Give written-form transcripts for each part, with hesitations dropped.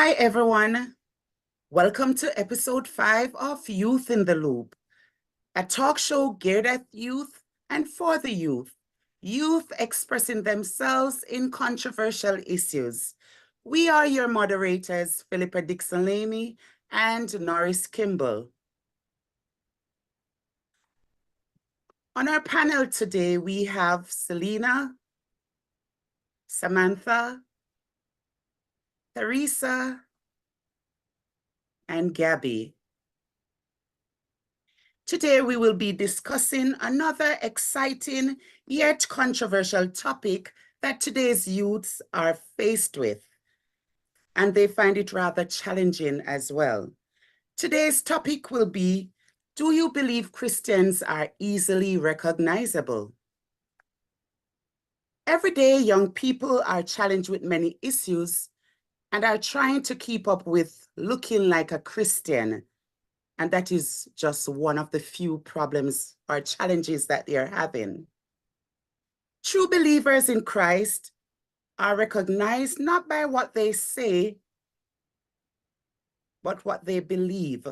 Hi, everyone. Welcome to episode 5 of Youth in the Loop, a talk show geared at youth and for the youth expressing themselves in controversial issues. We are your moderators, Philippa Dixon-Laney and Norris Kimball. On our panel today, we have Selena, Samantha, Teresa, and Gabby. Today, we will be discussing another exciting yet controversial topic that today's youths are faced with, and they find it rather challenging as well. Today's topic will be, do you believe Christians are easily recognizable? Every day, young people are challenged with many issues and are trying to keep up with looking like a Christian. And that is just one of the few problems or challenges that they are having. True believers in Christ are recognized not by what they say, but what they believe,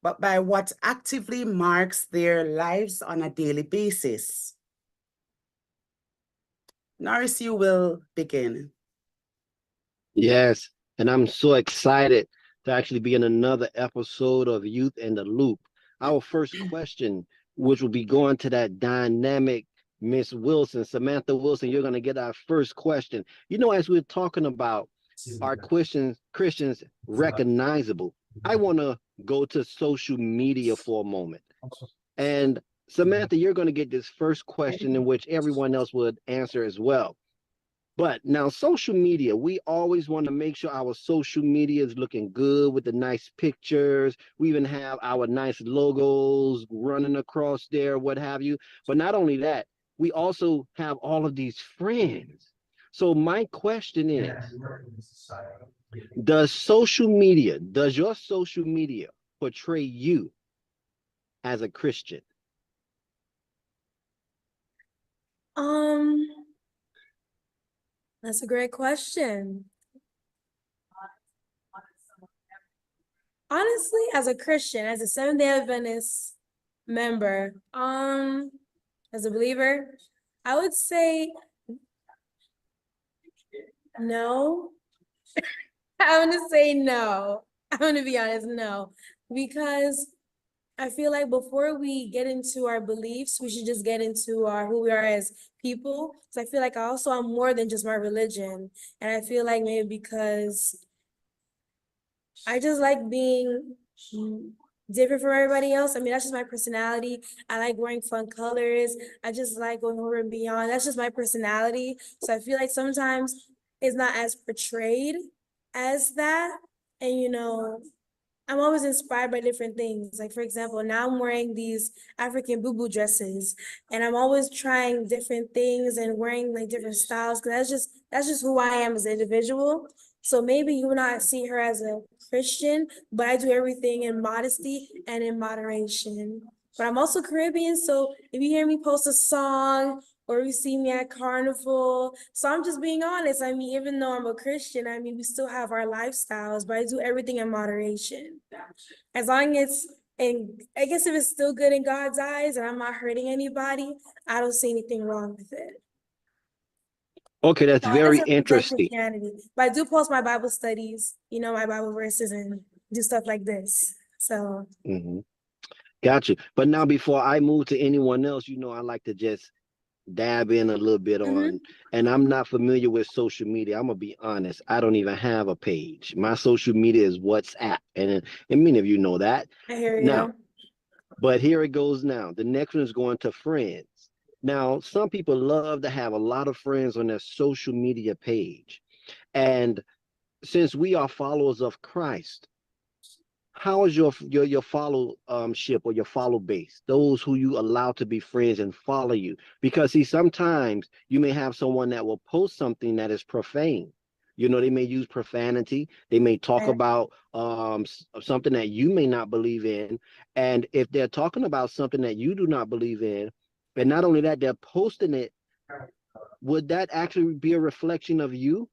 but by what actively marks their lives on a daily basis. Norris, you will begin. Yes, and I'm so excited to actually be in another episode of Youth in the Loop. Our first question, which will be going to that dynamic Miss Wilson, Samantha Wilson, you're going to get our first question. You know, as we're talking about are Christians recognizable, I want to go to social media for a moment. And Samantha, you're going to get this first question in which everyone else would answer as well. But now social media, we always want to make sure our social media is looking good with the nice pictures. We even have our nice logos running across there, what have you. But not only that, we also have all of these friends. So my question is, does your social media portray you as a Christian? That's a great question. Honestly, as a Christian, as a Seventh-day Adventist member, as a believer, I would say no. I'm gonna say no. I'm gonna be honest, no. Because I feel like before we get into our beliefs, we should just get into our who we are as people. So I feel like I also am more than just my religion. And I feel like maybe because I just like being different from everybody else. I mean, that's just my personality. I like wearing fun colors. I just like going over and beyond. That's just my personality. So I feel like sometimes it's not as portrayed as that. And, you know, I'm always inspired by different things. Like, for example, now I'm wearing these African boo-boo dresses, and I'm always trying different things and wearing like different styles, because that's just who I am as an individual. So maybe you would not see her as a Christian, but I do everything in modesty and in moderation. But I'm also Caribbean, so if you hear me post a song or you see me at carnival. So I'm just being honest. I mean, even though I'm a Christian, I mean, we still have our lifestyles, but I do everything in moderation. As long as, and I guess if it's still good in God's eyes and I'm not hurting anybody, I don't see anything wrong with it. Okay, that's So it very doesn't reflect interesting. Christianity, but I do post my Bible studies, you know, my Bible verses and do stuff like this. So Got you. But now, before I move to anyone else, you know, I like to just dab in a little bit on, and I'm not familiar with social media. I'm gonna be honest. I don't even have a page. My social media is WhatsApp, and many of you know that. I hear Now, you. but here it goes now. The next one is going to friends. Now, some people love to have a lot of friends on their social media page. And since we are followers of Christ, how is your follow-ship or your follow base, those who you allow to be friends and follow you? Because see, sometimes you may have someone that will post something that is profane. You know, they may use profanity, they may talk about something that you may not believe in. And if they're talking about something that you do not believe in, and not only that, they're posting it, would that actually be a reflection of you?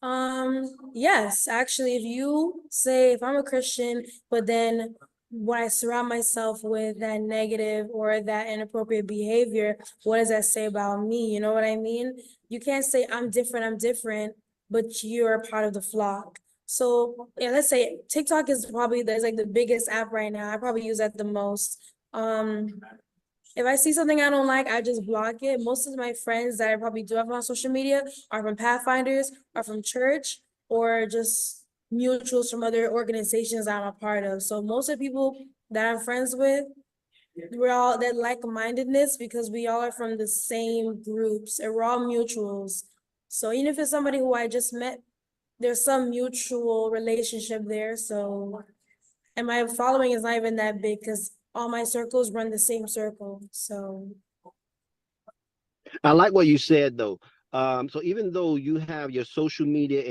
Yes, actually, if you say if I'm a Christian, but then when I surround myself with that negative or that inappropriate behavior, what does that say about me? You know what I mean? You can't say I'm different, but you're a part of the flock. So yeah, let's say TikTok is probably that's like the biggest app right now. I probably use that the most. If I see something I don't like, I just block it. Most of my friends that I probably do have on social media are from Pathfinders, are from church, or just mutuals from other organizations I'm a part of. So most of the people that I'm friends with, we're all that like-mindedness because we all are from the same groups and we're all mutuals. So even if it's somebody who I just met, there's some mutual relationship there. So and my following is not even that big because all my circles run the same circle. So I like what you said though. So even though you have your social media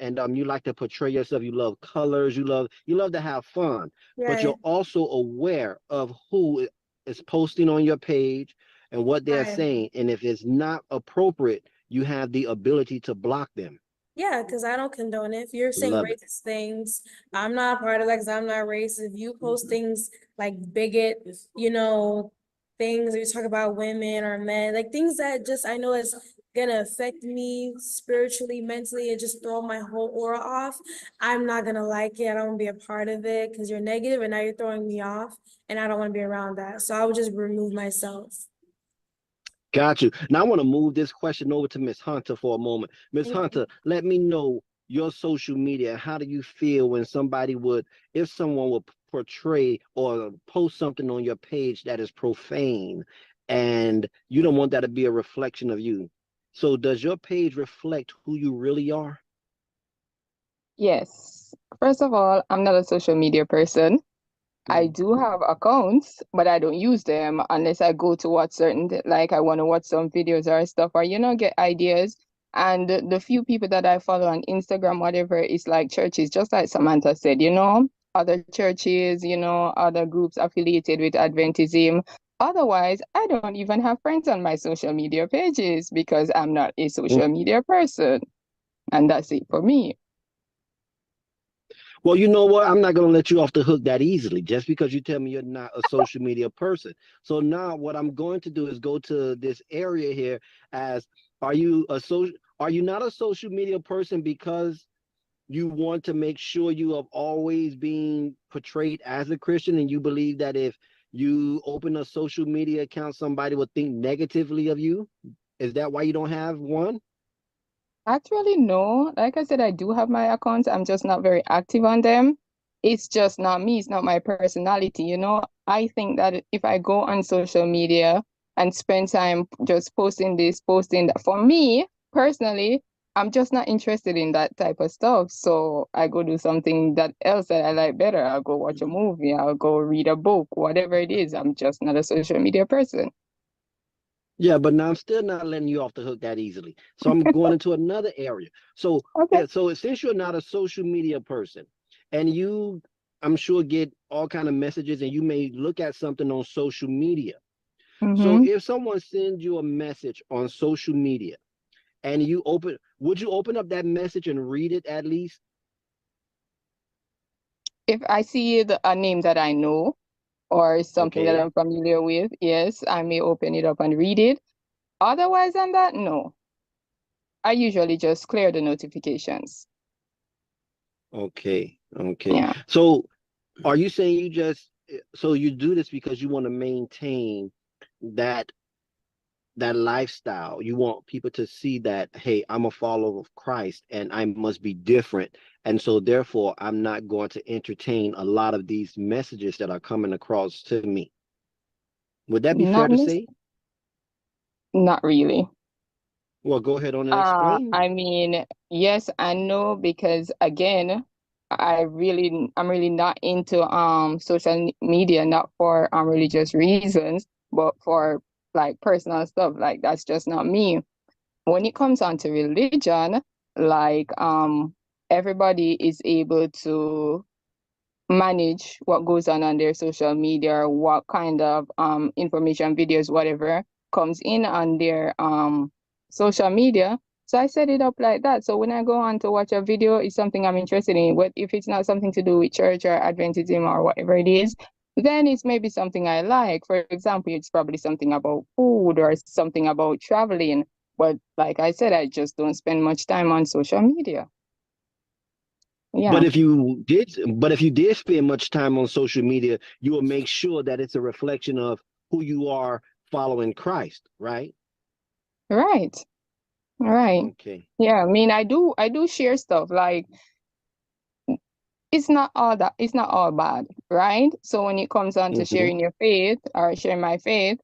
and you like to portray yourself, you love colors, you love to have fun, but right, you're also aware of who is posting on your page and what they're right. saying. And if it's not appropriate, you have the ability to block them. Yeah, because I don't condone it. If you're saying Love it. racist things, I'm not a part of that because I'm not racist. If you post things like bigot, you know, things or you talk about women or men, like things that just I know is gonna affect me spiritually, mentally, and just throw my whole aura off, I'm not gonna like it. I don't want to be a part of it because you're negative and now you're throwing me off, and I don't want to be around that. So I would just remove myself. Got you. Now I want to move this question over to Miss Hunter for a moment. Miss Okay. Hunter, let me know your social media. How do you feel when if someone would portray or post something on your page that is profane and you don't want that to be a reflection of you? So does your page reflect who you really are? Yes. First of all, I'm not a social media person. I Mm. do have accounts, but I don't use them unless I go to watch like I want to watch some videos or stuff or, get ideas. And the few people that I follow on Instagram, whatever, is like churches, just like Samantha said, other churches, other groups affiliated with Adventism. Otherwise, I don't even have friends on my social media pages because I'm not a social media person. And that's it for me. Well, you know what? I'm not going to let you off the hook that easily just because you tell me you're not a social media person. So now what I'm going to do is go to this area here as are you a social are you not a social media person because you want to make sure you have always been portrayed as a Christian and you believe that if you open a social media account somebody would think negatively of you? Is that why you don't have one? Actually, no. Like I said, I do have my accounts. I'm just not very active on them. It's just not me. It's not my personality. I think that if I go on social media and spend time just posting this, posting that, for me personally, I'm just not interested in that type of stuff. So I go do something that else that I like better. I'll go watch a movie. I'll go read a book, whatever it is. I'm just not a social media person. Yeah, but now I'm still not letting you off the hook that easily. So I'm going into another area. So, Okay. yeah, so since you're not a social media person, and you, I'm sure get all kind of messages, and you may look at something on social media. So Mm-hmm. if someone sends you a message on social media, and would you open up that message and read it at least? If I see a name that I know, or something that Okay. I'm familiar with, yes, I may open it up and read it. Otherwise than that, no. I usually just clear the notifications. Okay. Okay. Yeah. So are you saying so you do this because you want to maintain that that lifestyle. You want people to see that, hey, I'm a follower of Christ and I must be different. And so therefore I'm not going to entertain a lot of these messages that are coming across to me. Would that be fair Not to mis- say? Not really. Well, go ahead on and explain. I mean, yes and no, because again, I'm really not into social media, not for religious reasons, but for like personal stuff. Like that's just not me. When it comes on to religion, like everybody is able to manage what goes on their social media, or what kind of information, videos, whatever comes in on their social media. So I set it up like that. So when I go on to watch a video, it's something I'm interested in. But if it's not something to do with church or Adventism or whatever it is, then it's maybe something I like. For example, it's probably something about food or something about traveling. But like I said, I just don't spend much time on social media. Yeah. But if you did spend much time on social media, you will make sure that it's a reflection of who you are following Christ, right? Right. Right. Okay. Yeah. I mean, I do share stuff. Like it's not all bad, right? So when it comes on to Mm-hmm. sharing your faith or sharing my faith,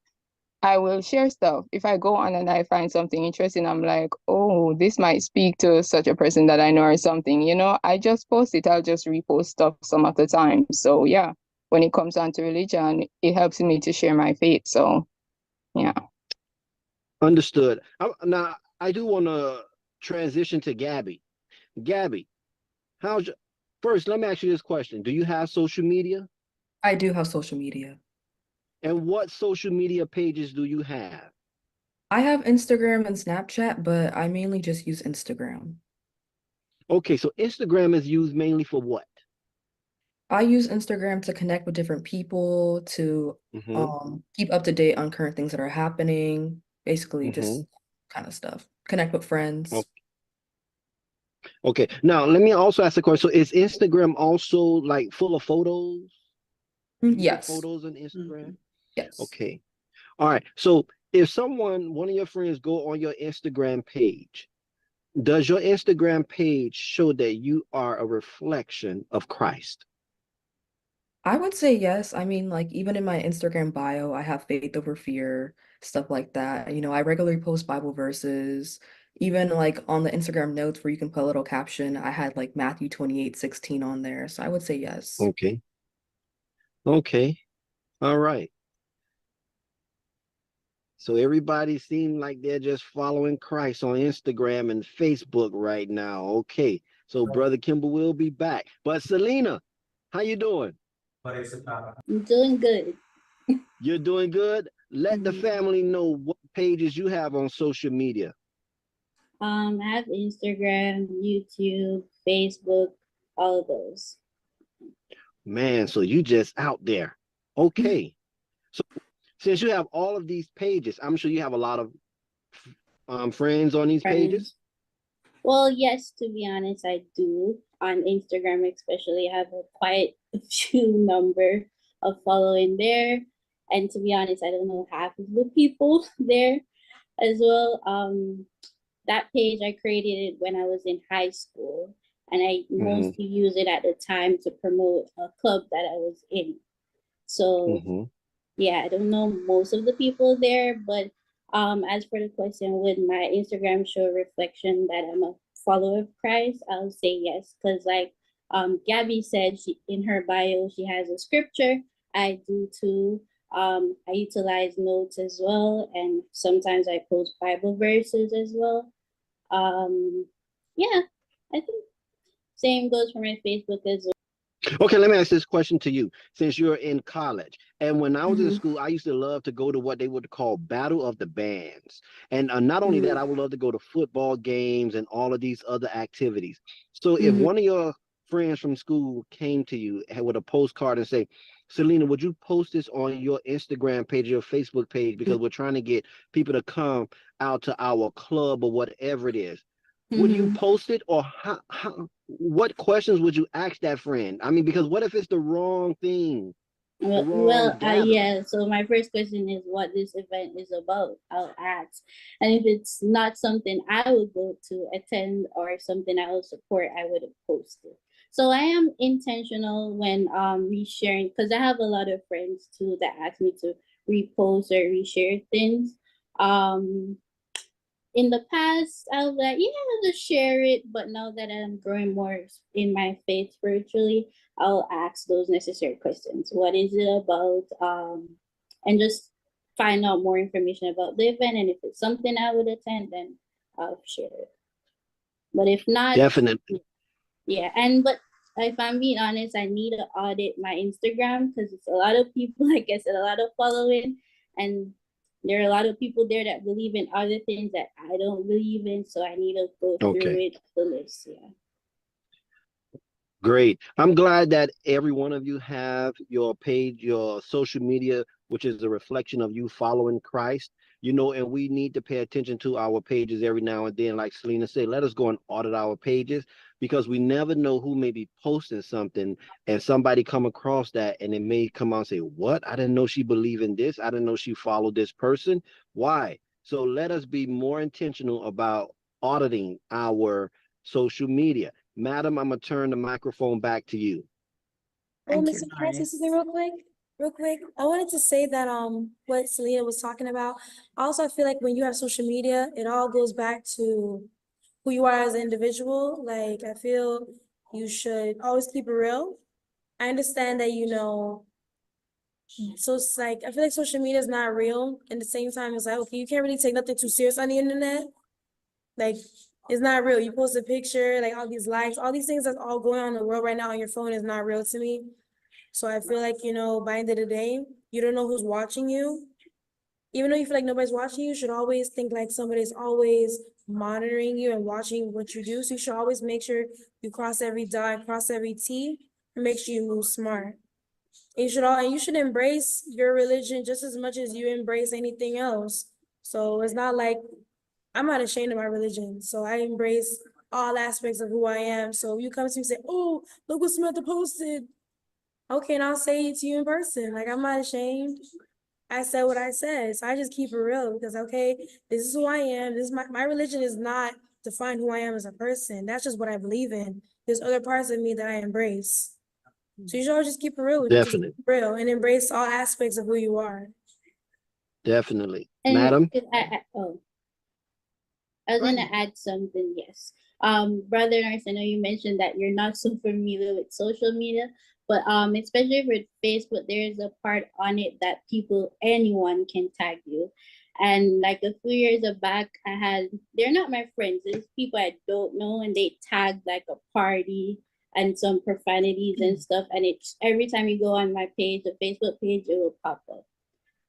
I will share stuff. If I go on and I find something interesting, I'm like, oh, this might speak to such a person that I know or something. I just post it. I'll just repost stuff some of the time. So yeah, when it comes on to religion, it helps me to share my faith. So yeah. Understood. Now, I do want to transition to Gabby. Gabby, how's your, first, let me ask you this question. Do you have social media? I do have social media. And what social media pages do you have? I have Instagram and Snapchat, but I mainly just use Instagram. Okay, so Instagram is used mainly for what? I use Instagram to connect with different people, to Mm-hmm. keep up to date on current things that are happening, basically Mm-hmm. just kind of stuff. Connect with friends. Okay. Now, let me also ask a question. So is Instagram also like full of photos? Do you put Yes. photos on Instagram? Yes. Okay. All right. So if one of your friends go on your Instagram page, does your Instagram page show that you are a reflection of Christ? I would say yes. I mean, like even in my Instagram bio, I have faith over fear, stuff like that. I regularly post Bible verses. Even like on the Instagram notes where you can put a little caption, I had like Matthew 28:16 on there. So I would say yes. Okay. Okay. All right. So everybody seems like they're just following Christ on Instagram and Facebook right now. Okay. So Brother Kimber will be back. But Selena, how you doing? I'm doing good. You're doing good? Let the Mhm. family know what pages you have on social media. I have Instagram, YouTube, Facebook, all of those. Man, so you just out there. Okay. So since you have all of these pages, I'm sure you have a lot of friends on these pages. Friends. Well, yes, to be honest, I do. On Instagram, especially, I have quite a few number of following there. And to be honest, I don't know half of the people there as well. That page I created it when I was in high school, and I Mm-hmm. mostly use it at the time to promote a club that I was in. So Mm-hmm. yeah, I don't know most of the people there, but as for the question, would my Instagram show a reflection that I'm a follower of Christ? I'll say yes, because like Gabby said, she in her bio she has a scripture. I do too. I utilize notes as well, and sometimes I post Bible verses as well. Yeah, I think same goes for my Facebook as well. Okay, let me ask this question to you. Since you're in college, and when I was in Mm-hmm. school, I used to love to go to what they would call Battle of the Bands. And not only that, Mm-hmm. I would love to go to football games and all of these other activities. So if Mm-hmm. one of your friends from school came to you with a postcard and say, Selena, would you post this on your Instagram page, your Facebook page, because we're trying to get people to come out to our club or whatever it is? Would you Mm-hmm. post it, or what questions would you ask that friend? I mean, because what if it's the wrong thing, the wrong gathering? Yeah. So my first question is what this event is about. I'll ask, and if it's not something I would go to attend or something I would support, I would have posted. So I am intentional when resharing because I have a lot of friends too that ask me to repost or reshare things. Um, in the past, I was like, yeah, I'll just share it. But now that I'm growing more in my faith spiritually, I'll ask those necessary questions. What is it about? And just find out more information about the event. And if it's something I would attend, then I'll share it. But if not, Definitely. yeah. But if I'm being honest, I need to audit my Instagram because it's a lot of people, like I said, a lot of following. And There are a lot of people there that believe in other things that I don't believe in, so I need to go through Okay. it, the list. Yeah. Great. I'm glad that every one of you have your page, your social media, which is a reflection of you following Christ. You know, and we need to pay attention to our pages every now and then. Like Selena said, let us go and audit our pages because we never know who may be posting something and somebody come across that and it may come out and say, what? I didn't know she believed in this. I didn't know she followed this person. Why? So let us be more intentional about auditing our social media. Madam, I'm gonna turn the microphone back to you. Oh, Thank you, Mr. Can I say something Norris. real quick? Real quick. I wanted to say that what Selena was talking about. Also, I feel like when you have social media, it all goes back to who you are as an individual. Like I feel you should always keep it real. I understand that, so it's like I feel like social media is not real. And at the same time, it's like, okay, you can't really take nothing too serious on the internet. Like it's not real. You post a picture, like all these likes, all these things that's all going on in the world right now on your phone is not real to me. So I feel like, by the end of the day, you don't know who's watching you. Even though you feel like nobody's watching you, you should always think like somebody's always monitoring you and watching what you do. So you should always make sure you cross every dot, cross every T, and make sure you move smart. And you should embrace your religion just as much as you embrace anything else. So it's not like I'm not ashamed of my religion. So I embrace all aspects of who I am. So you come to me and say, oh, look what Samantha posted. Okay, and I'll say it to you in person. Like I'm not ashamed. I said what I said. So I just keep it real because okay, this is who I am. This is my religion is not define who I am as a person. That's just what I believe in. There's other parts of me that I embrace. So you should always just keep it real. Just keep Definitely, it real and embrace all aspects of who you are. definitely. And Madam? I was Go gonna ahead. add something, yes. Brother Nurse, I know you mentioned that you're not so familiar with social media, but especially with Facebook, there's a part on it that anyone can tag you. And like a few years back, they're not my friends, it's people I don't know, and they tagged like a party and some profanities and stuff. And it's every time you go on my page, the Facebook page, it will pop up.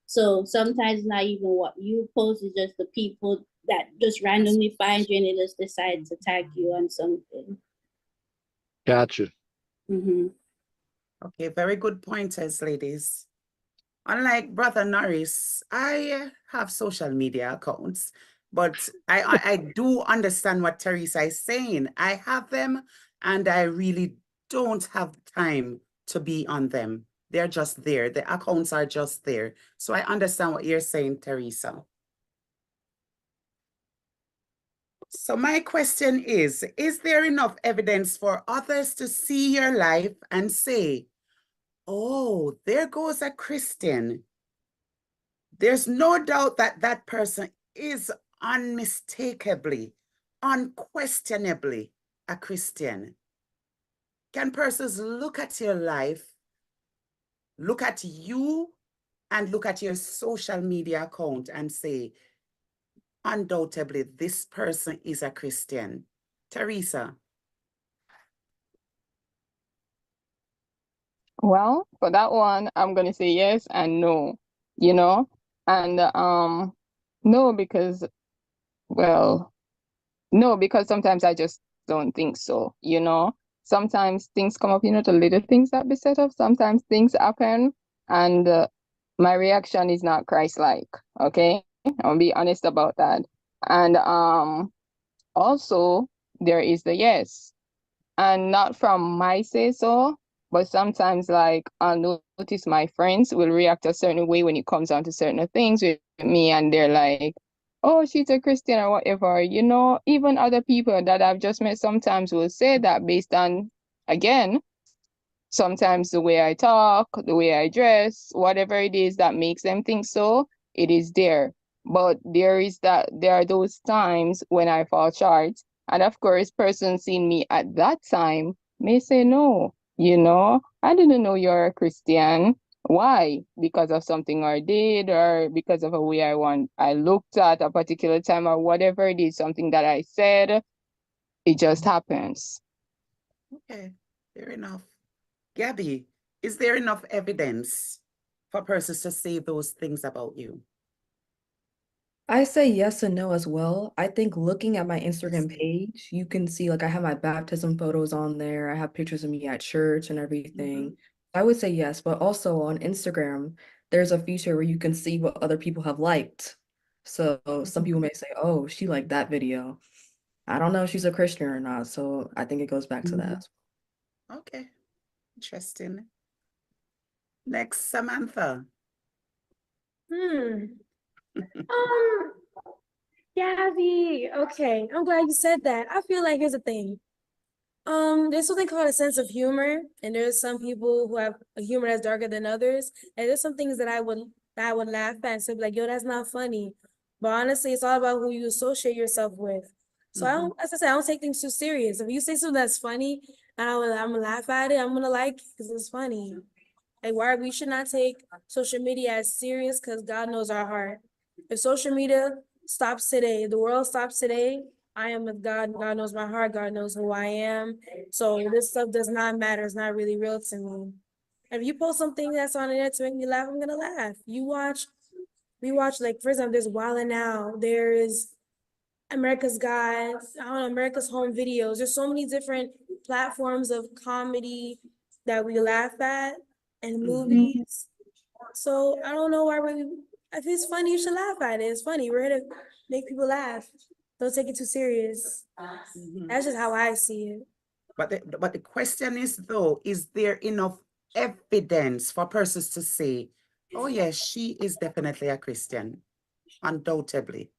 So sometimes not even what you post is just the people that just randomly find you and they just decide to tag you on something. Gotcha. Mm-hmm. Okay, very good pointers, ladies. Unlike Brother Norris, I have social media accounts, but I do understand what Teresa is saying. I have them and I really don't have time to be on them. They're just there. The accounts are just there. So I understand what you're saying, Teresa. So my question is there enough evidence for others to see your life and say, oh, there goes a Christian? There's no doubt that that person is unmistakably, unquestionably a Christian. Can persons look at your life, look at you, and look at your social media account and say, undoubtedly, this person is a Christian? Teresa. Well, for that one, I'm gonna say yes and no, and no because well, no because sometimes I just don't think so. Sometimes things come up, the little things that be set up. Sometimes things happen, and my reaction is not Christ-like. Okay, I'll be honest about that. And also there is the yes. And not from my say so, but sometimes like I'll notice my friends will react a certain way when it comes down to certain things with me, and they're like, oh, she's a Christian or whatever. Even other people that I've just met sometimes will say that based on, again, sometimes the way I talk, the way I dress, whatever it is that makes them think so, it is there. But there are those times when I fall short. And of course, person seeing me at that time may say, no, I didn't know you're a Christian. Why? Because of something I did, or because of a way I looked at a particular time, or whatever it is, something that I said, it just happens. Okay, fair enough. Gabby, is there enough evidence for persons to say those things about you? I say yes and no as well. I think looking at my Instagram page, you can see like I have my baptism photos on there. I have pictures of me at church and everything. I would say yes, but also on Instagram, there's a feature where you can see what other people have liked. So some people may say, "Oh, she liked that video." I don't know if she's a Christian or not, so I think it goes back to that. Okay, interesting. Next, Samantha. Gabby, okay, I'm glad you said that. I feel like here's the thing. There's something called a sense of humor, and there's some people who have a humor that's darker than others. And there's some things that I would laugh at and say like, "Yo, that's not funny." But honestly, it's all about who you associate yourself with. So I don't, as I said, I don't take things too serious. If you say something that's funny, and I'm gonna laugh at it, I'm gonna like it because it's funny. Like, why we should not take social media as serious because God knows our heart. If social media stops today, the world stops today, I am with God. God knows my heart. God knows who I am. So this stuff does not matter. It's not really real to me. If you post something that's on the internet to make me laugh, I'm gonna laugh. We watch like for example, there's Wild 'N Out, there's America's God, I don't know, America's Home Videos. There's so many different platforms of comedy that we laugh at and movies. So I don't know why if it's funny, you should laugh at it. It's funny. We're here to make people laugh. Don't take it too serious. That's just how I see it. But the question is though, is there enough evidence for persons to say, oh yes, she is definitely a Christian, undoubtedly.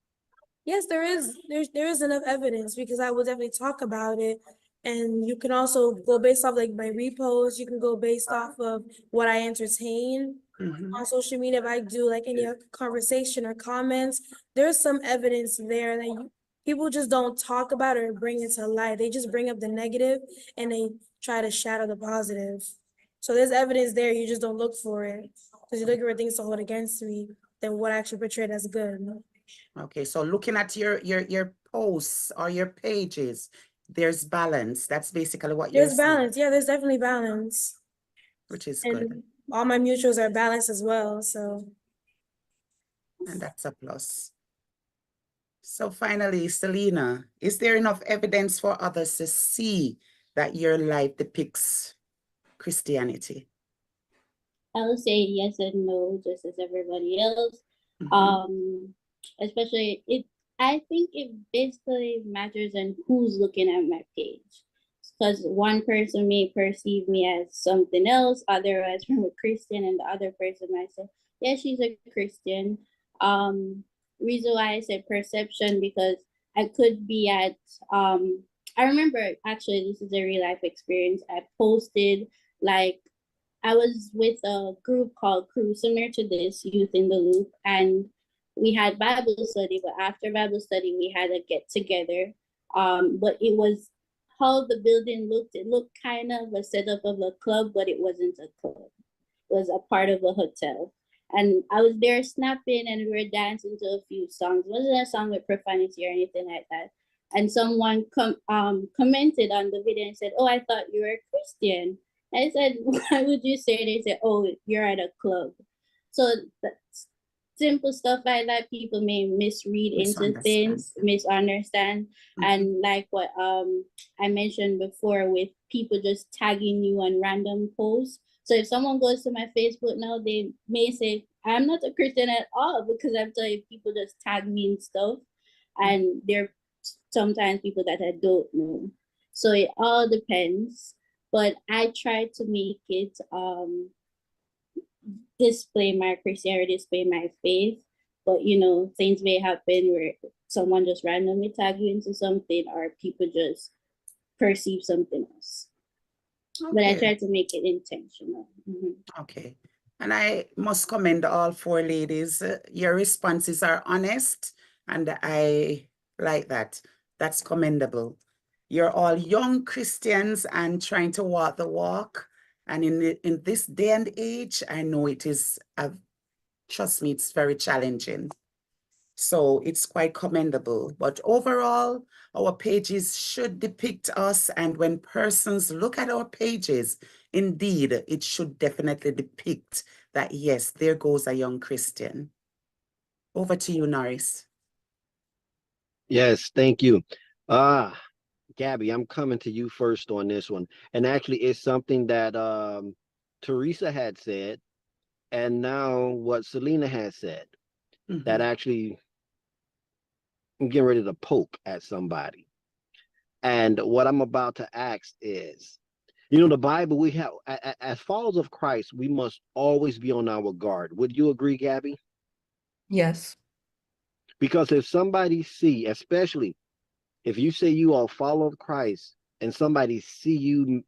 Yes, there is enough evidence because I will definitely talk about it. And you can also go based off like my reposts. You can go based off of what I entertain on social media. If I do like any conversation or comments, there's some evidence there that people just don't talk about or bring it to light. They just bring up the negative and they try to shadow the positive. So there's evidence there. You just don't look for it because you're looking for things to hold against me than what I actually portrayed as good. Okay, so looking at your posts or your pages, there's balance. That's basically what you're There's saying, balance. Yeah, there's definitely balance. which is And good. all my mutuals are balanced as well. So And that's a plus. So finally, Selena, is there enough evidence for others to see that your life depicts Christianity? I would say yes and no, just as everybody else. Especially I think it basically matters on who's looking at my page. Because one person may perceive me as something else, otherwise from a Christian, and the other person might say, yeah, she's a Christian. Reason why I said perception, because I could be at I remember actually this is a real life experience. I posted like I was with a group called Crew, similar to this, Youth in the Loop, and we had Bible study. But after Bible study, we had a get together. But it was how the building looked. It looked kind of a setup of a club, but it wasn't a club. It was a part of a hotel. And I was there snapping, and we were dancing to a few songs. It wasn't a song with profanity or anything like that. And someone commented on the video and said, "Oh, I thought you were a Christian." I said, "Why would you say?" They said, "Oh, you're at a club." So that's simple stuff like that people may misread into things, misunderstand. And like what I mentioned before with people just tagging you on random posts. So if someone goes to my Facebook now, they may say, I'm not a Christian at all, because I'm telling you, people just tag me and stuff. And they're sometimes people that I don't know. So it all depends. But I try to make it display my Christianity, display my faith. But things may happen where someone just randomly tag you into something, or people just perceive something else. But I try to make it intentional. Okay. And I must commend all four ladies. Your responses are honest, and I like that. That's commendable. You're all young Christians and trying to walk the walk. And in this day and age, I know it is, trust me, it's very challenging. So it's quite commendable. But overall, our pages should depict us. And when persons look at our pages, indeed, it should definitely depict that, yes, there goes a young Christian. Over to you, Norris. Yes, thank you. Ah, Gabby, I'm coming to you first on this one. And actually, it's something that Teresa had said, and now what Selena has said, that Mhm. actually I'm getting ready to poke at somebody. And what I'm about to ask is, the Bible, we have, as followers of Christ, we must always be on our guard. Would you agree, Gabby? Yes. Because if somebody see, especially if you say you are a follower of Christ and somebody see you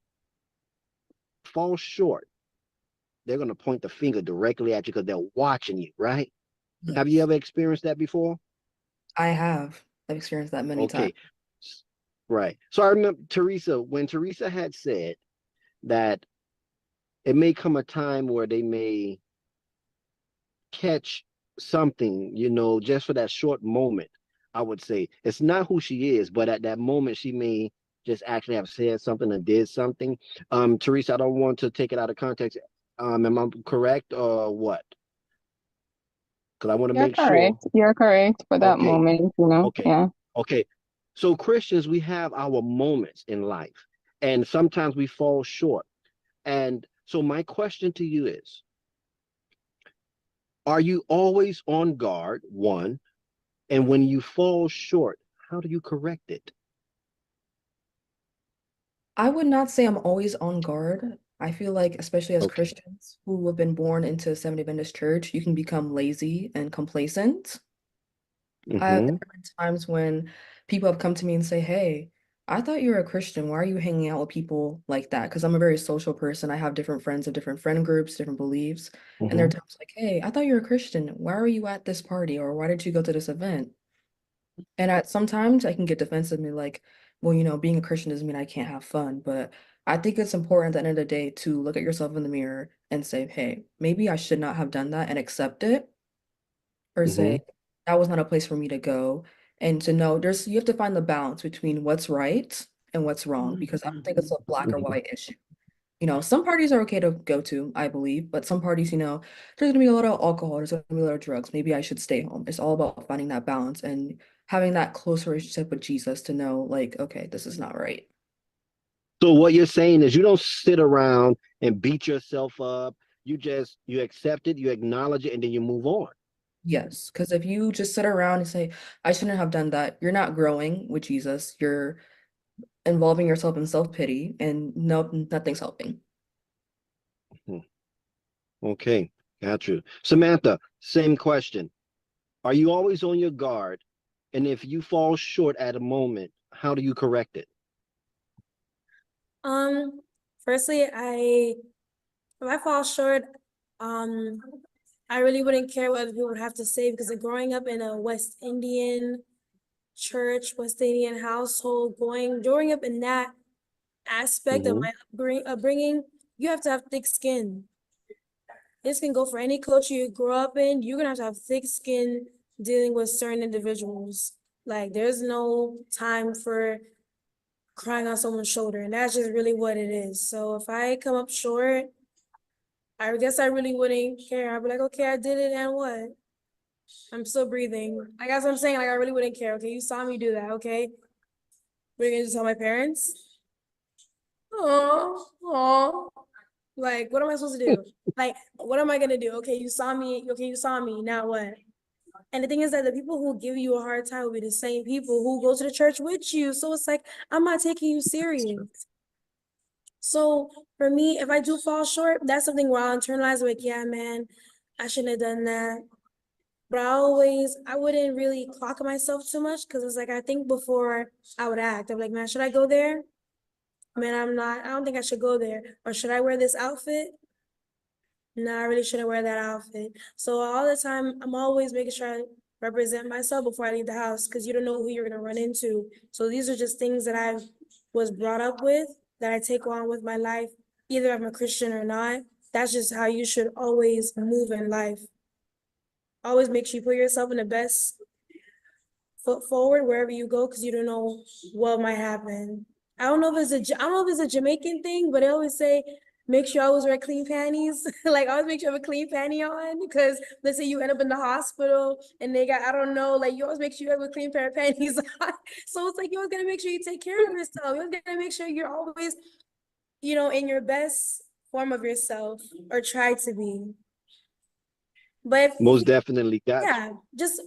fall short, they're going to point the finger directly at you because they're watching you, right? Have you Yes. ever experienced that before? I have. I've experienced that many times. Okay, right. So I remember Teresa, when Teresa had said that it may come a time where they may catch something, just for that short moment. I would say it's not who she is, but at that moment, she may just actually have said something or did something. Teresa, I don't want to take it out of context. Am I correct or what? Because I want to You're make sure. correct. You're correct for that Okay, moment, okay, yeah. okay. So Christians, we have our moments in life, and sometimes we fall short. And so my question to you is, are you always on guard? One. And when you fall short, how do you correct it? I would not say I'm always on guard. I feel like, especially as Okay. Christians who have been born into Seventh-day Adventist Church, you can become lazy and complacent. There Mm-hmm. have been times when people have come to me and say, "Hey, I thought you were a Christian. Why are you hanging out with people like that?" Because I'm a very social person. I have different friends of different friend groups, different beliefs. And there are Mm-hmm. times like, "Hey, I thought you were a Christian. Why are you at this party? Or why did you go to this event?" And sometimes I can get defensive and be like, well, being a Christian doesn't mean I can't have fun. But I think it's important at the end of the day to look at yourself in the mirror and say, hey, maybe I should not have done that and accept it, or Mm-hmm. say that was not a place for me to go. And to know you have to find the balance between what's right and what's wrong, because I don't think it's Mhm. a black or Mm-hmm. white issue. Some parties are okay to go to, I believe, but some parties, there's gonna be a lot of alcohol, there's gonna be a lot of drugs. Maybe I should stay home. It's all about finding that balance and having that close relationship with Jesus to know, like, okay, this is not right. So what you're saying is you don't sit around and beat yourself up. You accept it, you acknowledge it, and then you move on. Yes, because if you just sit around and say, I shouldn't have done that, you're not growing with Jesus. You're involving yourself in self-pity, and nope, nothing's helping. Hmm. Okay, got you. Samantha, same question. Are you always on your guard? And if you fall short at a moment, how do you correct it? Um, Firstly, if I fall short, um, I really wouldn't care what other people would have to say because of growing up in a West Indian church, West Indian household, growing up in that aspect of Mm-hmm. my upbringing, you have to have thick skin. This can go for any culture you grow up in. You're gonna have to have thick skin dealing with certain individuals. Like there's no time for crying on someone's shoulder, and that's just really what it is. So if I come up short, I guess I really wouldn't care. I'd be like, okay, I did it, and what? I'm still breathing. I guess what I'm saying. Like I really wouldn't care. Okay, you saw me do that. Okay, what are you gonna just tell my parents? Oh, oh. Like, what am I supposed to do? Like, what am I gonna do? Okay, you saw me. Okay, you saw me. Now what? And the thing is that the people who give you a hard time will be the same people who go to the church with you. So it's like, I'm not taking you serious. So for me, if I do fall short, that's something where I'll internalize like, yeah, man, I shouldn't have done that. But I wouldn't really clock myself too much because it's like, I think before I would act, I'm like, man, should I go there? Man, I don't think I should go there. Or should I wear this outfit? No, I really shouldn't wear that outfit. So all the time, I'm always making sure I represent myself before I leave the house because you don't know who you're gonna run into. So these are just things that I was brought up with that I take on with my life, either I'm a Christian or not. That's just how you should always move in life. Always make sure you put yourself in the best foot forward wherever you go because you don't know what might happen. I don't know if it's a Jamaican thing, but they always say make sure I always wear clean panties. Like I always make sure I have a clean panty on because let's say you end up in the hospital and they got, I don't know, like you always make sure you have a clean pair of panties on. So it's like you always gotta make sure you take care of yourself. You always gotta make sure you're always, in your best form of yourself or try to be. But Most definitely got you. yeah, just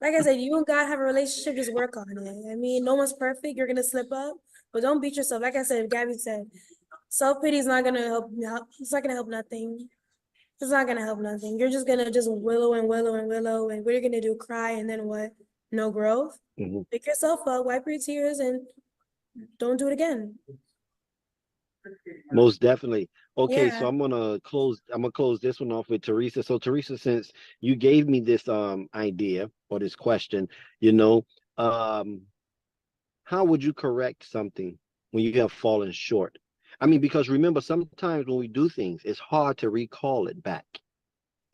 like I said, you and God have a relationship, just work on it. I mean, no one's perfect. You're gonna slip up, but don't beat yourself. Like I said, Gabby said, self-pity is not gonna help you out. It's not gonna help nothing. It's not gonna help nothing. You're just gonna just willow and willow and willow, and what you're gonna do, cry, and then what? No growth. Mhm. Pick yourself up, wipe your tears, and don't do it again. Most definitely. Okay, so Yeah. I'm gonna close this one off with Teresa. So Teresa, since you gave me this idea or this question, you know, um, how would you correct something when you have fallen short? I mean, because remember, sometimes when we do things, it's hard to recall it back.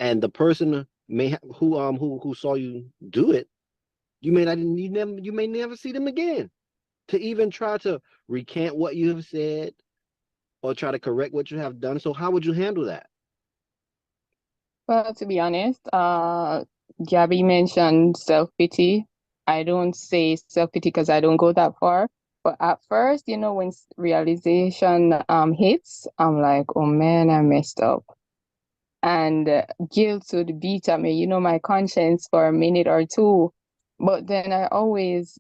And the person who saw you do it, you may never see them again. To even try to recant what you have said or try to correct what you have done. So how would you handle that? Well, to be honest, Gabby mentioned self-pity. I don't say self-pity because I don't go that far. But at first, when realization hits, I'm like, oh man, I messed up. And guilt would beat at me, my conscience for a minute or two. But then I always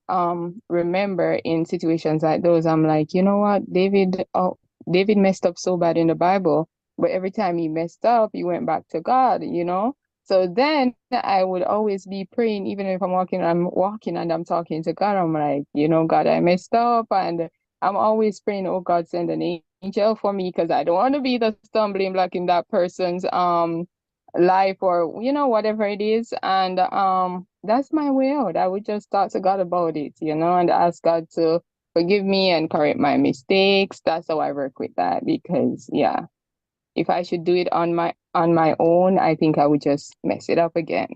remember in situations like those, I'm like, you know what, David messed up so bad in the Bible, but every time he messed up, he went back to God. So then I would always be praying, even if I'm walking and I'm talking to God, I'm like, God, I messed up. And I'm always praying, oh God, send an angel for me because I don't want to be the stumbling block in that person's life or whatever it is. And that's my way out. I would just talk to God about it, and ask God to forgive me and correct my mistakes. That's how I work with that because yeah, if I should do it on my own, I think I would just mess it up again.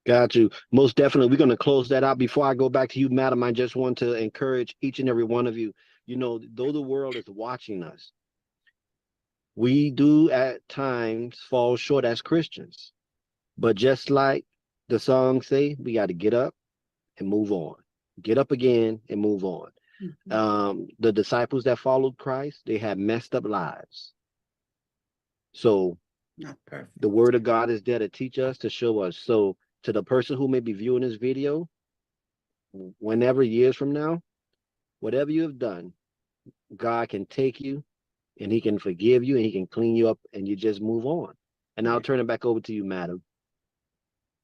Got you. Most definitely. We're going to close that out. Before I go back to you, madam, I just want to encourage each and every one of you, though the world is watching us, we do at times fall short as Christians. But just like the song say, we got to get up and move on. Get up again and move on. The disciples that followed Christ, they had messed up lives. So Not perfect. the word of God is there to teach us, to show us. So to the person who may be viewing this video, whenever years from now, whatever you have done, God can take you and he can forgive you and he can clean you up and you just move on. And I'll turn it back over to you, madam.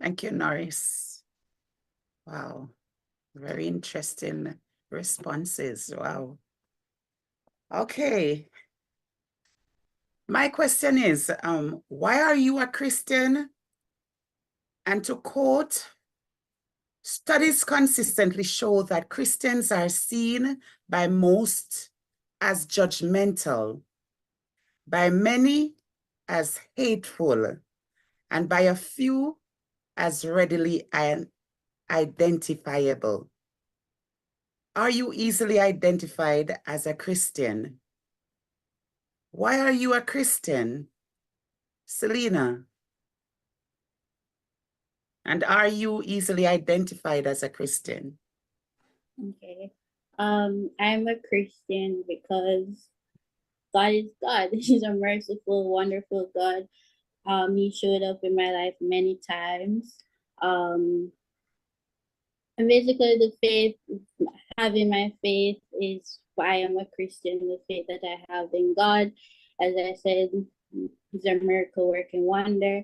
Thank you, Norris. Wow. Very interesting responses. Wow. Okay. My question is, why are you a Christian? And to quote, studies consistently show that Christians are seen by most as judgmental, by many as hateful, and by a few as readily identifiable. Are you easily identified as a Christian? Why are you a Christian? Selena. And are you easily identified as a Christian? Okay. I'm a Christian because God is God. He's a merciful, wonderful God. He showed up in my life many times. And basically the faith, having my faith is why I'm a Christian, the faith that I have in God. As I said, he's a miracle working wonder.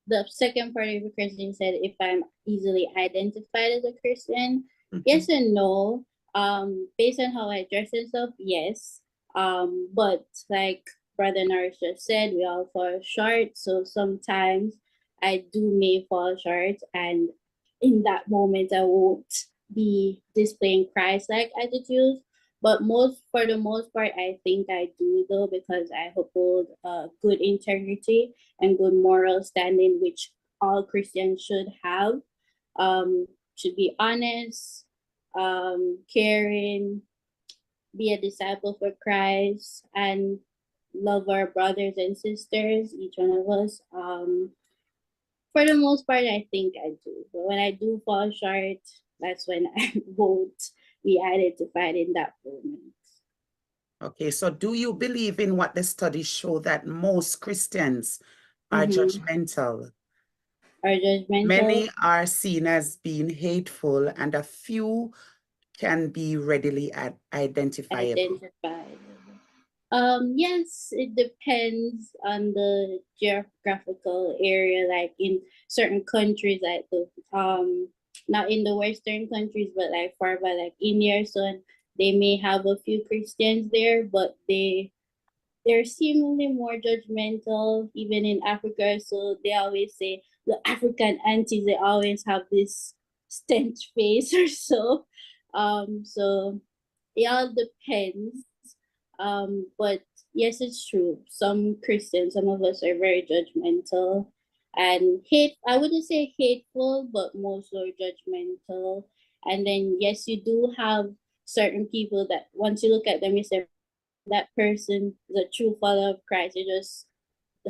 The second part of the question said if I'm easily identified as a Christian. Yes and no. Based on how I dress and stuff, yes. But like Brother Norris just said, we all fall short. So sometimes I may fall short, and in that moment I won't be displaying Christ-like attitudes. But for the most part, I think I do though, because I uphold good integrity and good moral standing, which all Christians should have. Should be honest, caring, be a disciple for Christ and love our brothers and sisters, each one of us. For the most part, I think I do. But when I do fall short, that's when I won't be identified in that moment. Okay, so do you believe in what the studies show that most Christians are judgmental? Are judgmental? Many are seen as being hateful, and a few can be readily identifiable. Yes, it depends on the geographical area. Like in certain countries, like the not in the Western countries, but like far by like India or so, they may have a few Christians there, but they're seemingly more judgmental. Even in Africa, so they always say the African aunties, they always have this stench face or so. So it all depends. But yes, it's true. Some Christians, some of us are very judgmental and I wouldn't say hateful, but most are judgmental. And then yes, you do have certain people that once you look at them, you say that person is a true follower of Christ. It just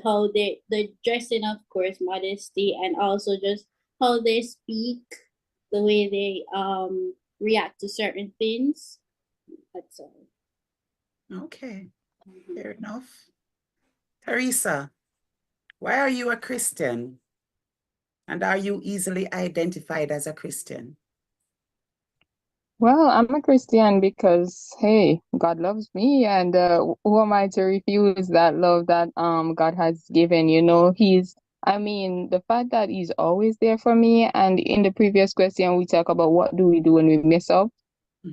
how the dressing, of course, modesty, and also just how they speak, the way they react to certain things. That's all. Okay, fair enough. Teresa, why are you a Christian? And are you easily identified as a Christian? Well, I'm a Christian because, hey, God loves me, and who am I to refuse that love that God has given? You know, I mean, the fact that He's always there for me. And in the previous question, we talk about what do we do when we mess up.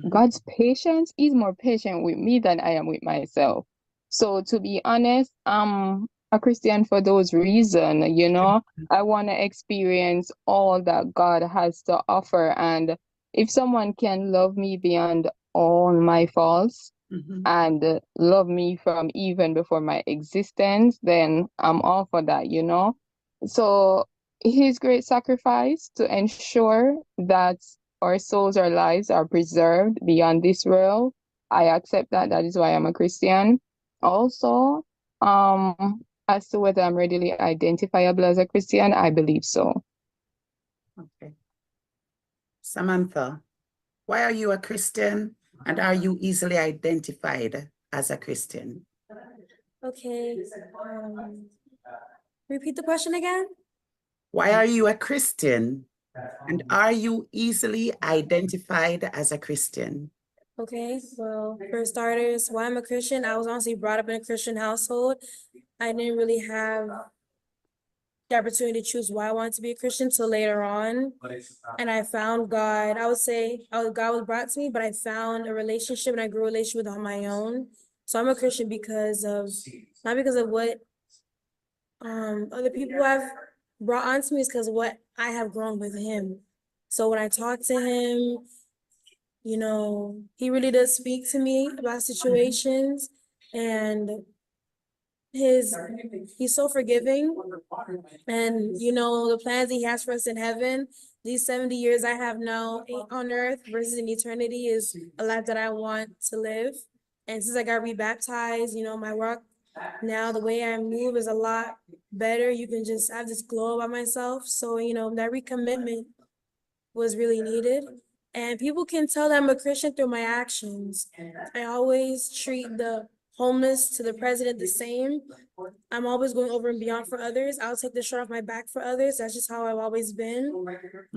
God's patience is more patient with me than I am with myself. So to be honest, I'm a Christian for those reasons, you know. I want to experience all that God has to offer. And if someone can love me beyond all my faults and love me from even before my existence, then I'm all for that, you know. So his great sacrifice to ensure that our souls, our lives are preserved beyond this world. I accept that. That is why I'm a Christian. Also, as to whether I'm readily identifiable as a Christian, I believe so. Okay. Samantha, why are you a Christian, and are you easily identified as a Christian? Okay. Repeat the question again. Why are you a Christian, and are you easily identified as a Christian? Okay, well, for starters, why I'm a Christian, I was honestly brought up in a Christian household. I didn't really have the opportunity to choose why I wanted to be a Christian till later on. And I found God. I would say God was brought to me, but I found a relationship and I grew a relationship with on my own. So I'm a Christian because of, not because of what other people have brought onto me, is because what I have grown with Him. So when I talk to Him, you know, He really does speak to me about situations, and he's so forgiving. And you know, the plans He has for us in heaven, these 70 years I have now on earth versus in eternity, is a life that I want to live. And since I got rebaptized, you know, my walk now, the way I move is a lot better. You can just have this glow about myself. So, you know, that recommitment was really needed. And people can tell that I'm a Christian through my actions. I always treat the homeless to the president the same. I'm always going over and beyond for others. I'll take the shirt off my back for others. That's just how I've always been.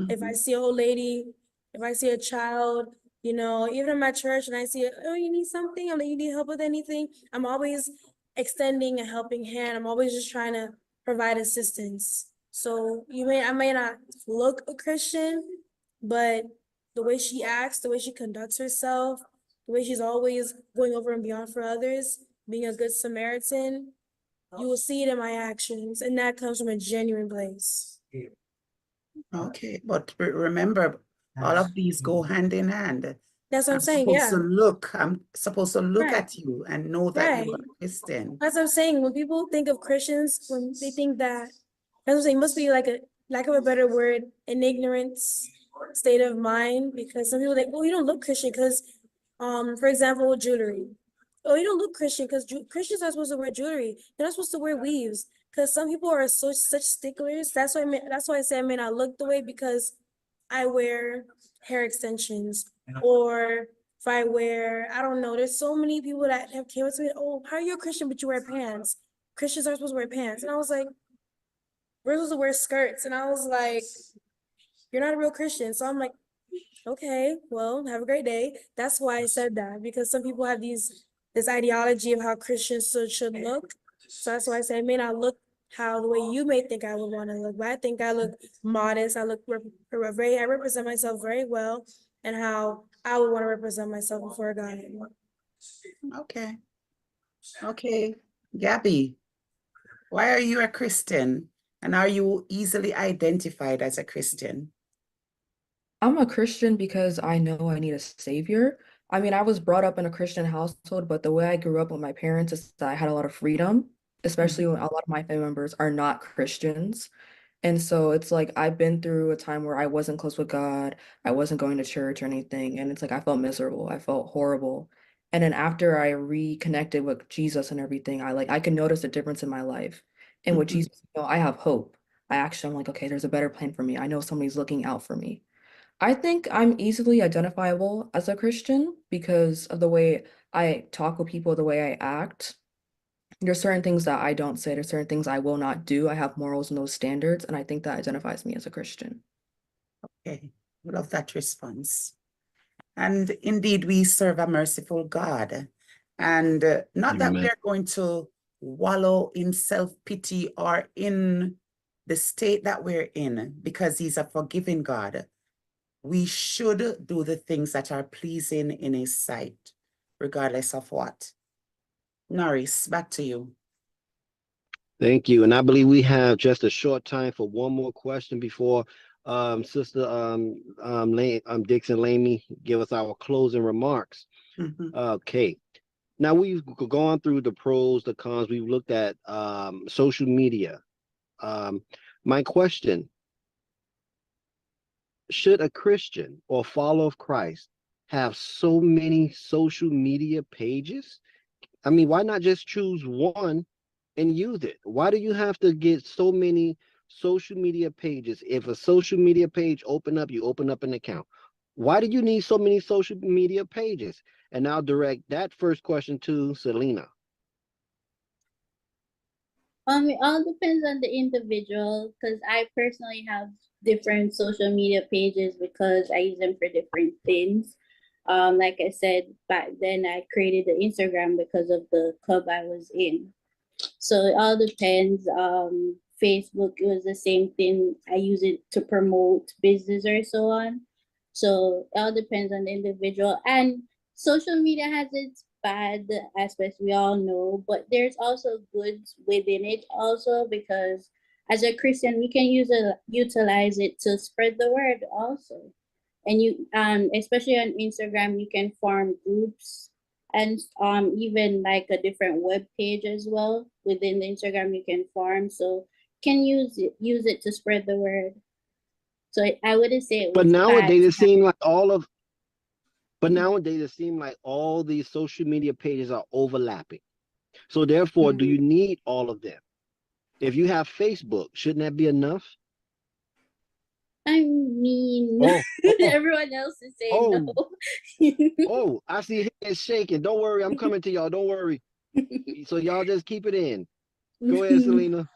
If I see an old lady, if I see a child, you know, even in my church, and I see, oh, you need something, I'm like, you need help with anything, I'm always extending a helping hand. I'm always just trying to provide assistance. So I may not look a Christian, but the way she acts, the way she conducts herself, the way she's always going over and beyond for others, being a good Samaritan, you will see it in my actions, and that comes from a genuine place. Okay, but remember, all of these go hand in hand. That's what I'm saying, yeah. I'm supposed to look Right. at you and know that you Right. are a Christian. That's what I'm saying. When people think of Christians, when they think that, that's what I'm saying, must be like a, lack of a better word, an ignorance state of mind, because some people think, oh, you don't look Christian because For example, with jewelry. Oh, you don't look Christian because Christians are supposed to wear jewelry. They're not supposed to wear weaves because some people are such sticklers. That's why I say I may not look the way because I wear hair extensions or if I wear, I don't know, there's so many people that have came up to me, oh, how are you a Christian but you wear pants? Christians aren't supposed to wear pants. And I was like, we're supposed to wear skirts. And I was like, you're not a real Christian. So I'm like, okay, well, have a great day. That's why I said that, because some people have this ideology of how Christians should look. So that's why I say it may not look how the way you may think I would want to look, but I think I look modest. I look I represent myself very well, and how I would want to represent myself before God. Okay. Okay. Gabby, why are you a Christian? And are you easily identified as a Christian? I'm a Christian because I know I need a savior. I mean, I was brought up in a Christian household, but the way I grew up with my parents is that I had a lot of freedom, especially when a lot of my family members are not Christians. And so it's like I've been through a time where I wasn't close with God, I wasn't going to church or anything, and it's like I felt miserable, I felt horrible. And then after I reconnected with Jesus and everything, I can notice a difference in my life. And with Mhm. Jesus, I have hope. I'm like, okay, there's a better plan for me. I know somebody's looking out for me. I think I'm easily identifiable as a Christian because of the way I talk with people, the way I act. There's certain things that I don't say, there's certain things I will not do. I have morals and those standards, and I think that identifies me as a Christian. Okay. Love that response. And indeed, we serve a merciful God. And not that we Amen. are going to wallow in self-pity or in the state that we're in, because he's a forgiving God. We should do the things that are pleasing in his sight, regardless of what. Norris, back to you. Thank you. And I believe we have just a short time for one more question before Sister Dixon Lamey give us our closing remarks. Mhm. Okay. Now we've gone through the pros, the cons. We've looked at social media. My question, should a Christian or follower of Christ have so many social media pages? I mean, why not just choose one and use it? Why do you have to get so many social media pages? If a social media page open up, you open up an account. Why do you need so many social media pages? And I'll direct that first question to Selena. It all depends on the individual because I personally have different social media pages because I use them for different things. Like I said, back then I created the Instagram because of the club I was in. So it all depends. Facebook, it was the same thing. I use it to promote business or so on. So it all depends on the individual. And social media has its bad aspects, we all know, but there's also goods within it also because as a Christian, we can utilize it to spread the word also. And you especially on Instagram, you can form groups and even like a different web page as well within the Instagram you can form. So can use it to spread the word. So I wouldn't say it But was bad nowadays to it have seems it. like all of but nowadays it seems like all these social media pages are overlapping. So therefore, do Mhm. you need all of them? If you have Facebook, shouldn't that be enough? I mean, Oh, oh, everyone else is saying no. oh, oh, I see hands shaking. Don't worry, I'm coming to y'all. Don't worry. So y'all just keep it in. Go ahead, Selena.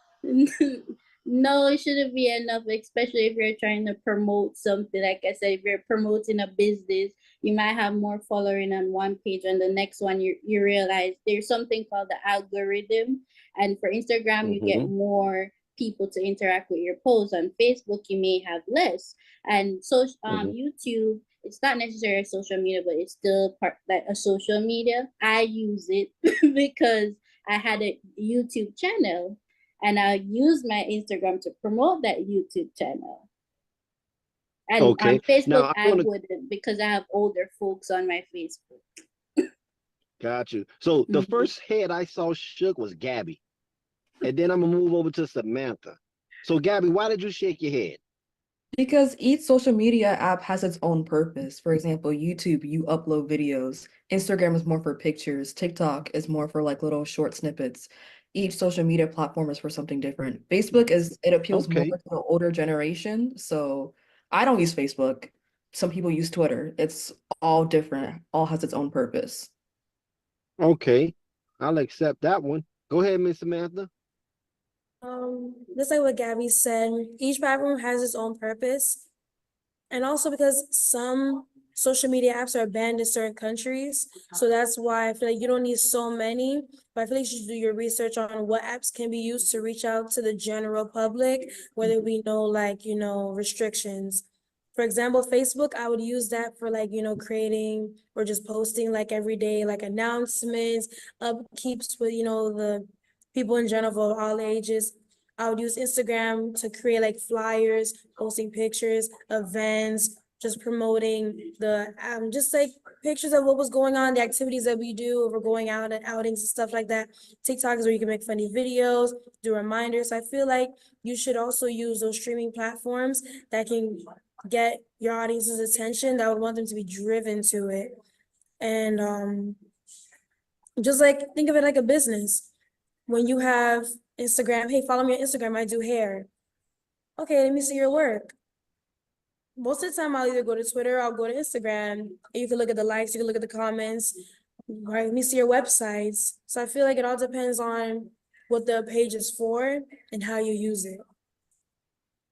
No, it shouldn't be enough, especially if you're trying to promote something. Like I said, if you're promoting a business, you might have more following on one page, and the next one you realize there's something called the algorithm. And for Instagram, you get Mm-hmm, more people to interact with your posts. On Facebook, you may have less. And so mm-hmm. YouTube, it's not necessarily social media, but it's still part like a social media. I use it because I had a YouTube channel and I use my Instagram to promote that YouTube channel. And on Okay. Now Facebook, I I want to wouldn't because I have older folks on my Facebook. got you. So the Mhm. first head I saw shook was Gabby. And then I'm gonna move over to Samantha. So Gabby, why did you shake your head? Because each social media app has its own purpose. For example, YouTube, you upload videos. Instagram is more for pictures. TikTok is more for like little short snippets. Each social media platform is for something different. Facebook it appeals more Okay. to the older generation. So I don't use Facebook. Some people use Twitter. It's all different, all has its own purpose. Okay. I'll accept that one. Go ahead, Miss Samantha. Just like what Gabby said, each platform has its own purpose. And also because some social media apps are banned in certain countries. So that's why I feel like you don't need so many, but I feel like you should do your research on what apps can be used to reach out to the general public, whether we know like, restrictions. For example, Facebook, I would use that for like, creating or just posting like every day, like announcements, upkeeps with, the people in general of all ages. I would use Instagram to create like flyers, posting pictures, events, just promoting the just like pictures of what was going on, the activities that we do, if we're going out at outings and stuff like that. TikTok is where you can make funny videos, do reminders. I feel like you should also use those streaming platforms that can get your audience's attention, that would want them to be driven to it. And just like think of it like a business. When you have Instagram, hey, follow me on Instagram, I do hair. Okay, let me see your work. Most of the time, I'll either go to Twitter, I'll go to Instagram, and you can look at the likes, you can look at the comments, right? Let me see your websites. So I feel like it all depends on what the page is for and how you use it.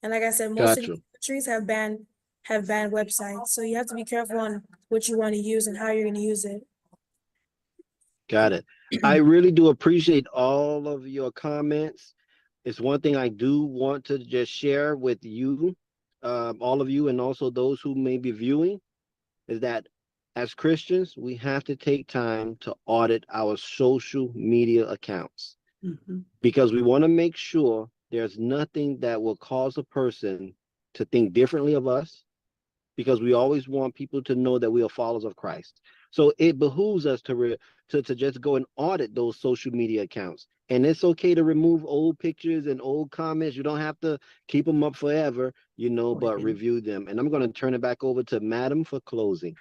And like I said, most of Gotcha. these countries have banned websites. So you have to be careful on what you want to use and how you're going to use it. Got it. I really do appreciate all of your comments. It's one thing I do want to just share with you, all of you, and also those who may be viewing, is that as Christians, we have to take time to audit our social media accounts because we want to make sure there's nothing that will cause a person to think differently of us, because we always want people to know that we are followers of Christ. So it behooves us to just go and audit those social media accounts. And it's okay to remove old pictures and old comments. You don't have to keep them up forever, but review them. And I'm going to turn it back over to Madam for closing.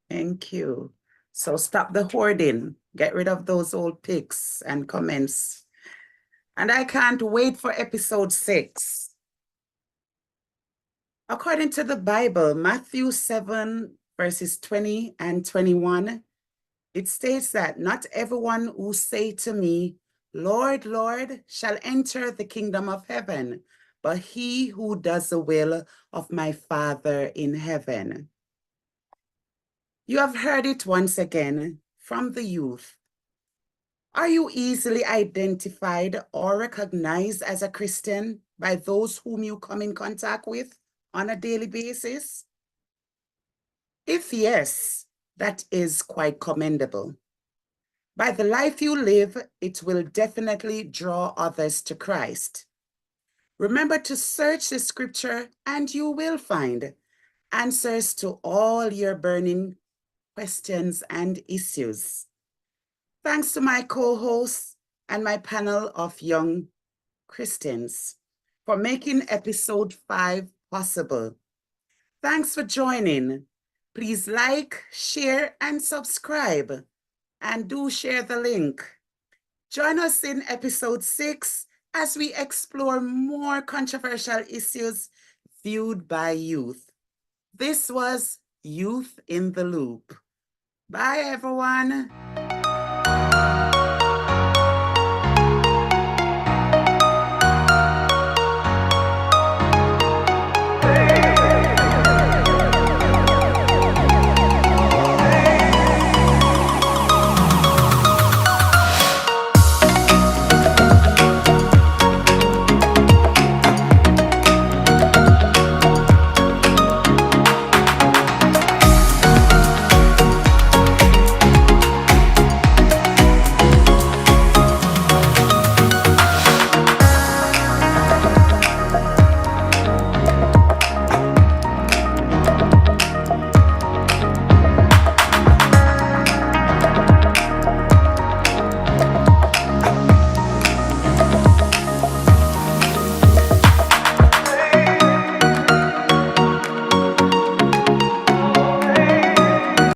Thank you. So stop the hoarding. Get rid of those old pics and comments. And I can't wait for episode 6. According to the Bible, Matthew 7, verses 20 and 21, it states that not everyone who say to me, Lord, Lord, shall enter the kingdom of heaven, but he who does the will of my Father in heaven. You have heard it once again from the youth. Are you easily identified or recognized as a Christian by those whom you come in contact with on a daily basis? If yes, that is quite commendable. By the life you live, it will definitely draw others to Christ. Remember to search the scripture and you will find answers to all your burning questions and issues. Thanks to my co-hosts and my panel of young Christians for making episode 5 possible. Thanks for joining. Please like, share, and subscribe. And do share the link. Join us in episode 6 as we explore more controversial issues viewed by youth. This was Youth in the Loop. Bye, everyone.